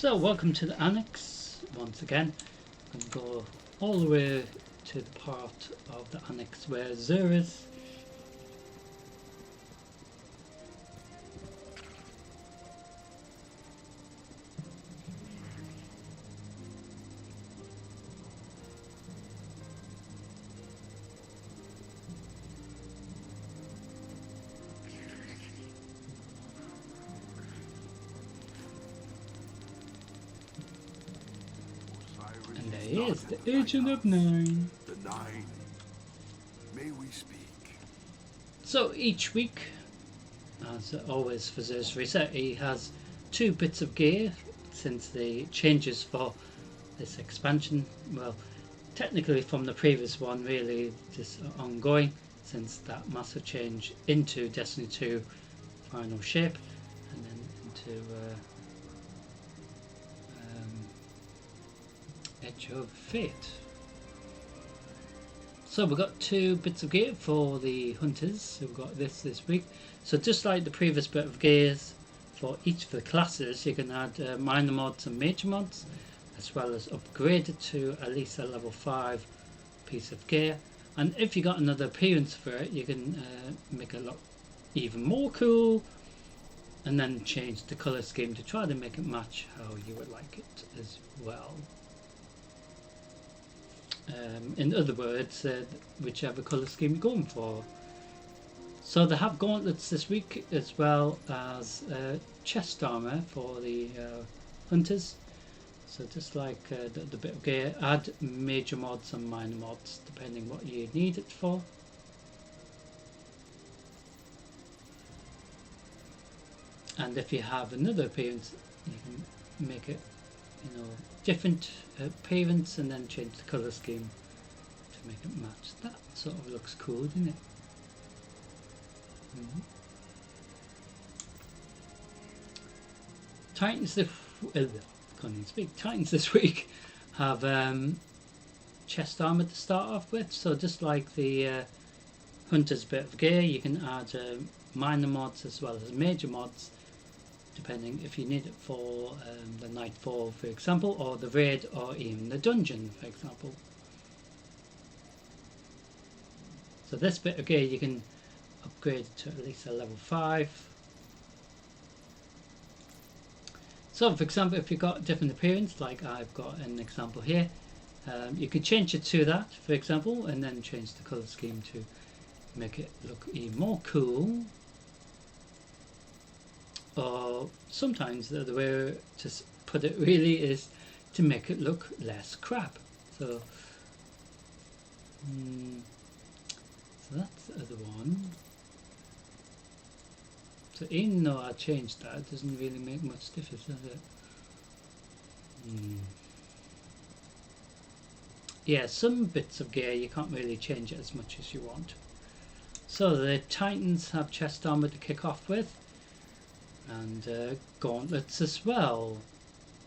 So welcome to the annex once again. I'm going to go all the way to the part of the annex where Xur is. And there he is, the Agent of Nine. The Nine. May we speak? So each week, as always for Xur Reset, he has 2 bits of gear since the changes for this expansion. Well, technically from the previous one, really just ongoing since that massive change into Destiny 2 final shape and then into Edge of Fate. So we've got 2 bits of gear for the hunters, so we've got this week. So just like the previous bit of gears for each of the classes, you can add minor mods and major mods, as well as upgrade it to at least a level 5 piece of gear. And if you got another appearance for it, you can make it look even more cool, and then change the color scheme to try to make it match how you would like it as well. In other words, whichever colour scheme you're going for. So they have gauntlets this week, as well as chest armour for the hunters. So just like the bit of gear, add major mods and minor mods depending what you need it for. And if you have another appearance, you can make it, different appearance and then change the colour scheme to make it match. That sort of looks cool, doesn't it? Titans Titans this week have chest armor to start off with. So just like the hunter's bit of gear, you can add minor mods as well as major mods, depending if you need it for the Nightfall, for example, or the raid, or even the dungeon, for example. So this bit of gear you can upgrade to at least a level 5. So for example, if you've got a different appearance, like I've got an example here, you could change it to that, for example, and then change the colour scheme to make it look even more cool. Or sometimes the way to put it really is to make it look less crap. So, so that's the other one. So even though I changed that, it doesn't really make much difference, does it? Yeah, some bits of gear you can't really change it as much as you want. So the Titans have chest armor to kick off with, and gauntlets as well.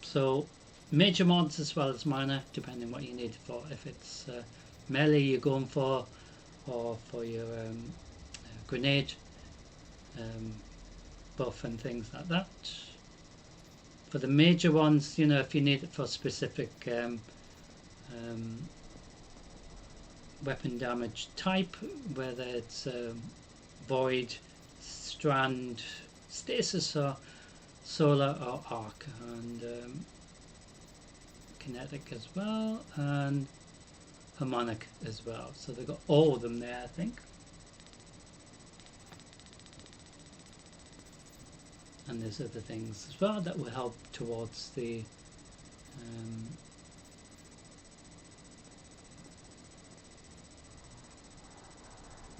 So major mods as well as minor, depending what you need for. If it's melee you're going for, or for your grenade buff and things like that. For the major ones, if you need it for specific weapon damage type, whether it's void, strand, stasis, or solar, or arc, and kinetic as well, and harmonic as well. So they've got all of them there, I think. And there's other things as well that will help towards the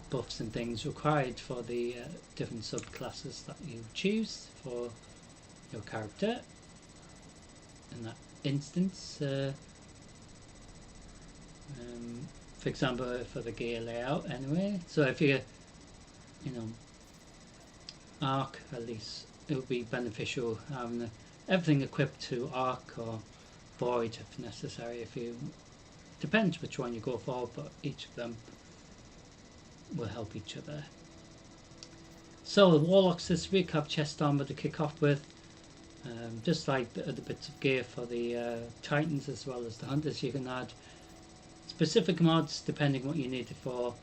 buffs and things required for the different subclasses that you choose for your character. In that instance, for example, for the gear layout anyway. So if you arc, at least it would be beneficial having everything equipped to arc or void if necessary. If you depends which one you go for, but each of them will help each other. So the warlocks this week have chest armor to kick off with, Just like the other bits of gear for the Titans as well as the Hunters, you can add specific mods depending what you need it for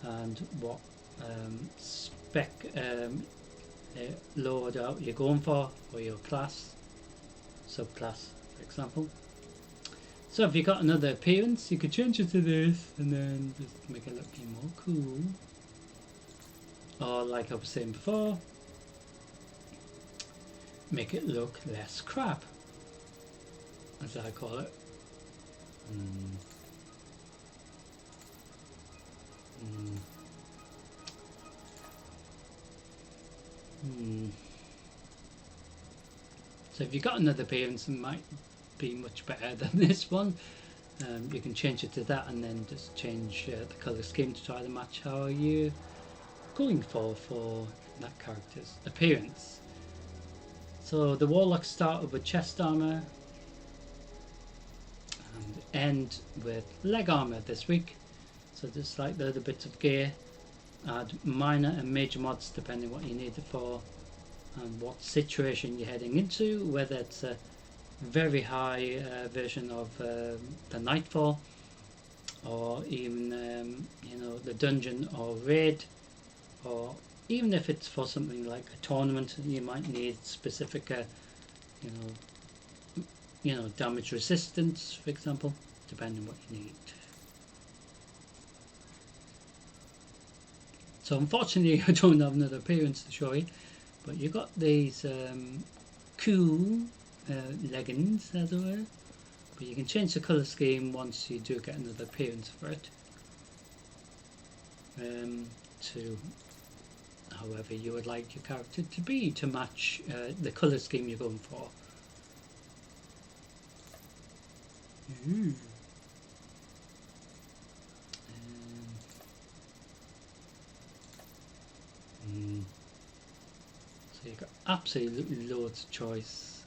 and what spec loadout you're going for your class, subclass for example. So if you got another appearance, you could change it to this and then just make it look even more cool. Or like I was saying before, make it look less crap, as I call it. So if you got another appearance, it might be much better than this one. You can change it to that and then just change the colour scheme to try to match how you're going for that character's appearance. So the Warlocks started with chest armour and end with leg armour this week. So just like the other bits of gear, add minor and major mods depending what you need it for and what situation you're heading into, whether it's a very high version of the Nightfall, or even you know, the dungeon or raid, or even if it's for something like a tournament, you might need specific you know, damage resistance, for example, depending on what you need. So unfortunately I don't have another appearance to show you, but you got these cool leggings, as it were, but you can change the colour scheme once you do get another appearance for it, to however you would like your character to be, to match the colour scheme you're going for. So you've got absolutely loads of choice.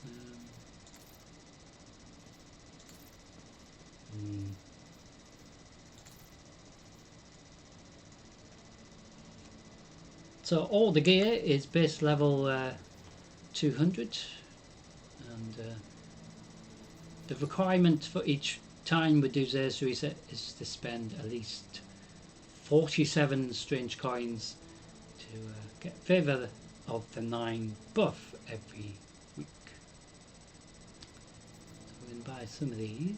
So all the gear is base level 200, and the requirement for each time we do Xur Reset is to spend at least 47 strange coins to get Favour of the 9 buff every week. So we're going to buy some of these.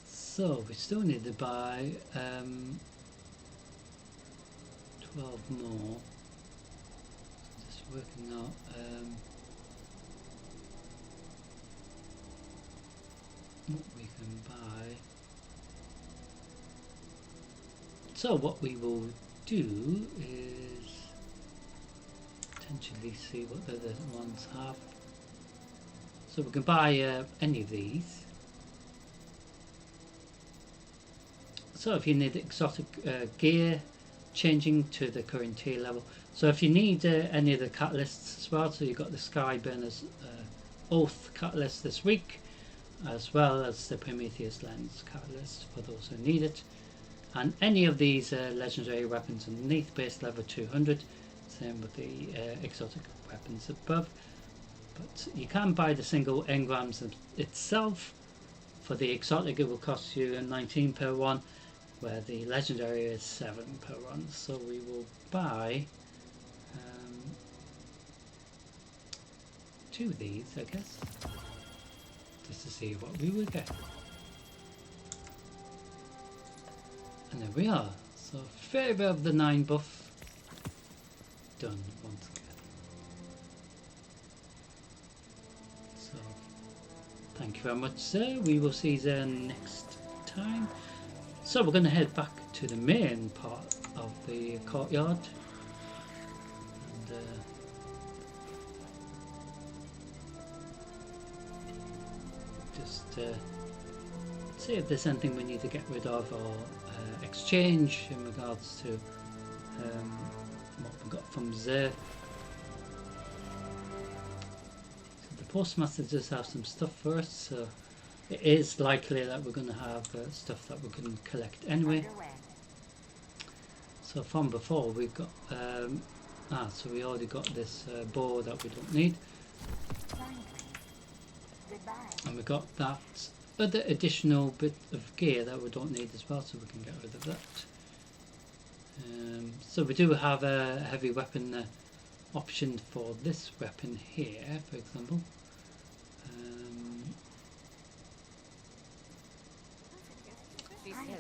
So we still need to buy 12 more. So just working out what we can buy. So what we will do is potentially see what the other ones have. So we can buy any of these. So if you need exotic gear, changing to the current tier level. So if you need any of the catalysts as well, so you've got the Skyburner's Oath catalyst this week, as well as the Prometheus Lens catalyst for those who need it, and any of these legendary weapons underneath base level 200, same with the exotic weapons above. But you can buy the single engrams itself. For the exotic it will cost you 19 per one, where the legendary is 7 per one. So we will buy 2 of these, I guess, just to see what we will get. And there we are. So Favour of the 9 buff done once again. So thank you very much, sir. We will see you there next time. So we're going to head back to the main part of the courtyard and just see if there's anything we need to get rid of or exchange in regards to what we got from Xur. So the postmaster does have some stuff for us, so it is likely that we're going to have stuff that we can collect anyway. So from before we've got so we already got this bow that we don't need, and we got that other additional bit of gear that we don't need as well, so we can get rid of that. So we do have a heavy weapon option for this weapon here, for example.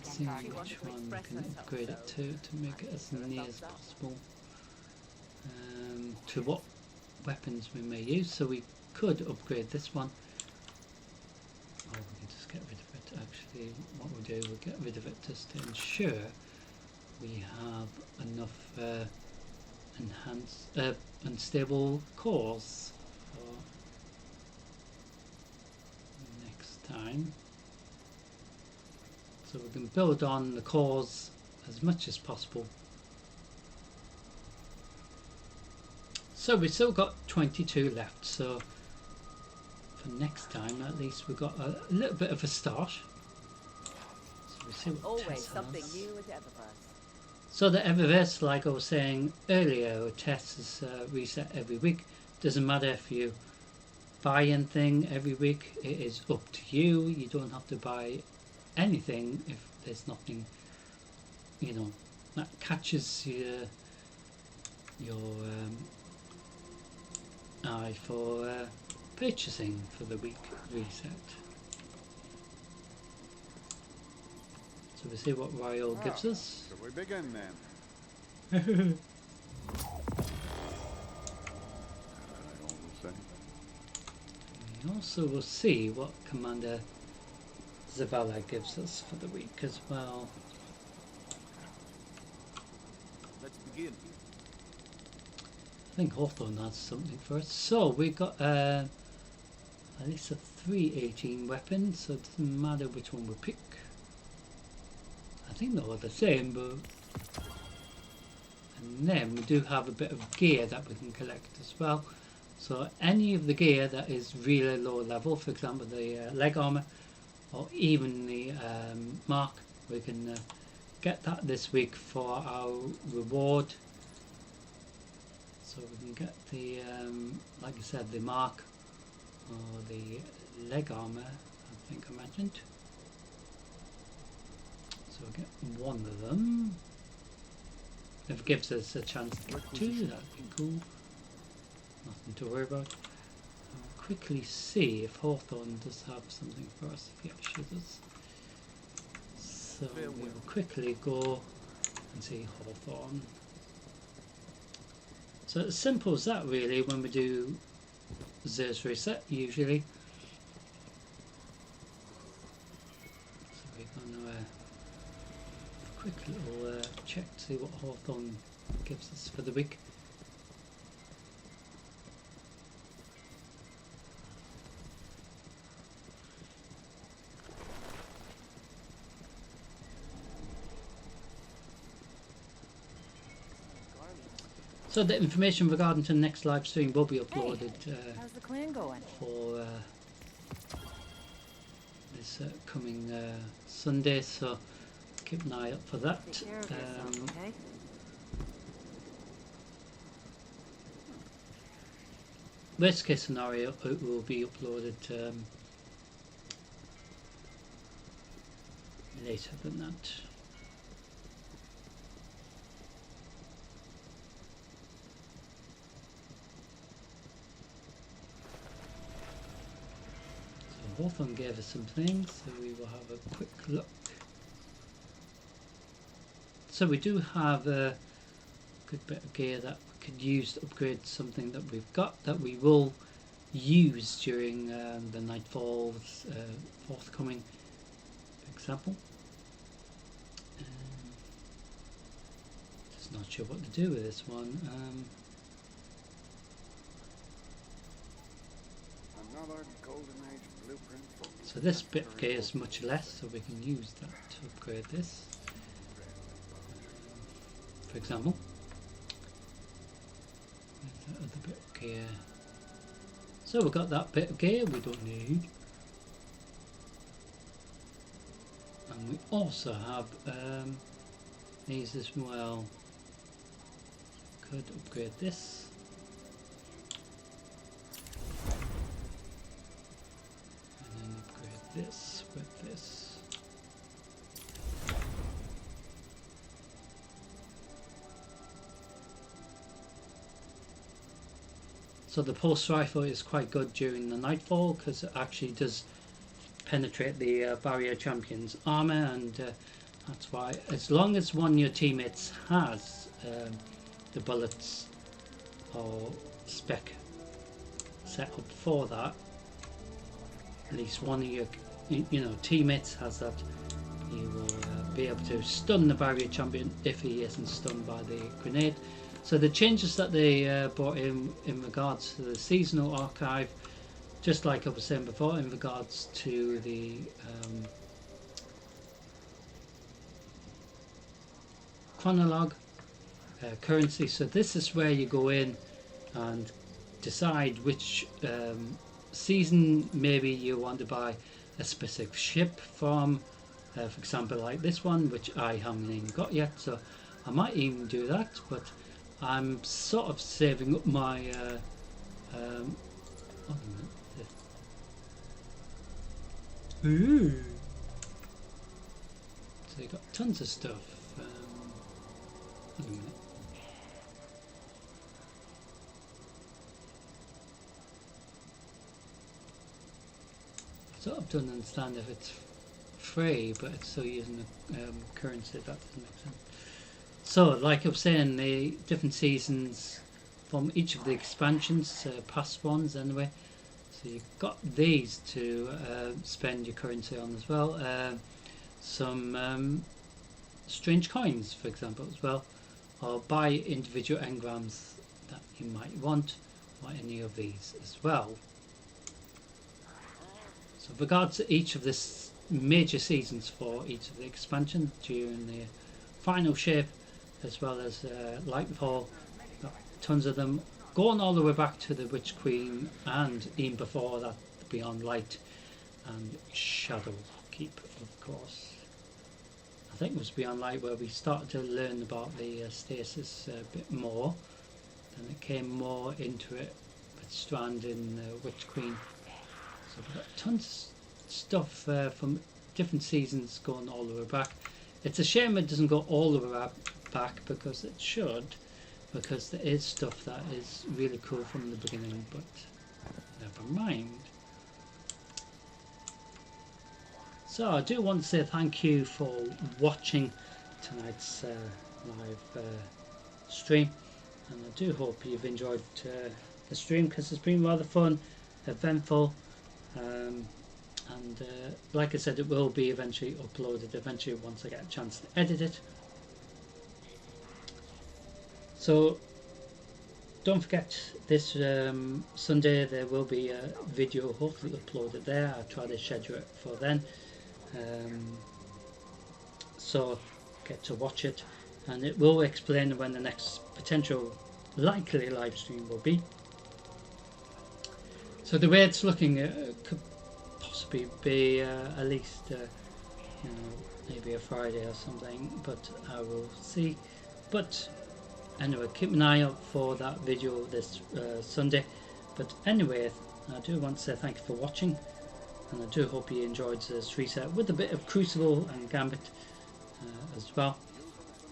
See which one we can upgrade it to make it as near as possible to what weapons we may use. So we could upgrade this one, or we can just get rid of it. Actually, what we'll do, we'll get rid of it just to ensure we have enough enhanced unstable cores for next time. So we can build on the cores as much as possible. So we've still got 22 left, so for next time at least we've got a little bit of a start. So we see what Always Tess something has. new with Eververse. So the Eververse, like I was saying earlier, Tess is reset every week. Doesn't matter if you buy anything every week, it is up to you. You don't have to buy anything if there's nothing, you know, that catches your eye for purchasing for the week reset. So we see what Royal gives us. So we begin then. We also will see what Commander Zavala gives us for the week as well. Let's begin. I think Hawthorne has something for us. So we got at least a 318 weapon, so it doesn't matter which one we pick. I think they're all the same, but and then we do have a bit of gear that we can collect as well. So any of the gear that is really low level, for example the leg armor or even the mark, we can get that this week for our reward. So we can get the like I said, the mark or the leg armor, I think I mentioned. So we'll get one of them. If it gives us a chance to get two, that'd be cool. Nothing to worry about. I'll quickly see if Hawthorne does have something for us, if he actually does. So we will quickly go and see Hawthorne. So it's as simple as that really when we do Xur Reset usually. So we're going to quick little check to see what Hawthorne gives us for the week. So the information regarding to the next live stream will be uploaded How's the clan going? for this coming Sunday, so keep an eye out for that. Take care of yourself, okay? Worst case scenario, it will be uploaded later than that. Hawthorne gave us some things, so we will have a quick look. So we do have a good bit of gear that we could use to upgrade something that we've got that we will use during the Nightfall's forthcoming example. Just not sure what to do with this one. Another golden age blueprint. So this bit of gear is much less, so we can use that to upgrade this. For example, there's that other bit of gear. So we've got that bit of gear we don't need. And we also have these as well. Could upgrade this. And then upgrade this with this. So the pulse rifle is quite good during the nightfall because it actually does penetrate the barrier champion's armor, and that's why, as long as one of your teammates has the bullets or spec set up for that, at least one of your teammates has that, you will be able to stun the barrier champion if he isn't stunned by the grenade. So the changes that they brought in regards to the seasonal archive, just like I was saying before, in regards to the chronologue currency. So this is where you go in and decide which season maybe you want to buy a specific ship from. For example, like this one, which I haven't even got yet, so I might even do that, but I'm sort of saving up my ooh. So you got tons of stuff. Wait a minute. I sort of don't understand if it's free, but it's still using the currency. That doesn't make sense. So, like I was saying, the different seasons from each of the expansions, past ones anyway. So you've got these to spend your currency on as well. Some strange coins, for example, as well, or buy individual engrams that you might want, or any of these as well. So, with regards to each of the major seasons for each of the expansion during the final shape, as well as Lightfall, got tons of them, going all the way back to the Witch Queen, and even before that, Beyond Light and Shadow Keep, of course. I think it was Beyond Light where we started to learn about the stasis a bit more, and it came more into it with Strand in Witch Queen. So we've got tons of stuff from different seasons going all the way back. It's a shame it doesn't go all the way back, because it should, because there is stuff that is really cool from the beginning, but never mind. So I do want to say thank you for watching tonight's live stream, and I do hope you've enjoyed the stream, because it's been rather fun, eventful, and like I said, it will be eventually uploaded once I get a chance to edit it. So don't forget, this Sunday there will be a video hopefully uploaded there. I'll try to schedule it for then, so get to watch it, and it will explain when the next potential likely live stream will be. So the way it's looking, could possibly be at least maybe a Friday or something, but I will see. But anyway, keep an eye out for that video this Sunday. But anyway, I do want to say thank you for watching, and I do hope you enjoyed this reset with a bit of Crucible and Gambit as well,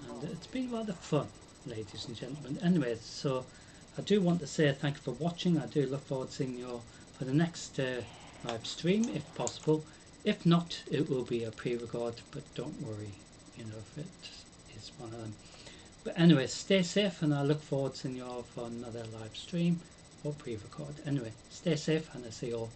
and it's been rather fun, ladies and gentlemen. Anyway, so I do want to say thank you for watching. I do look forward to seeing you for the next live stream if possible. If not, it will be a pre-record, but don't worry, if it is one of them. But anyway, stay safe, and I look forward to seeing you all for another live stream or pre-record. Anyway, stay safe, and I'll see you all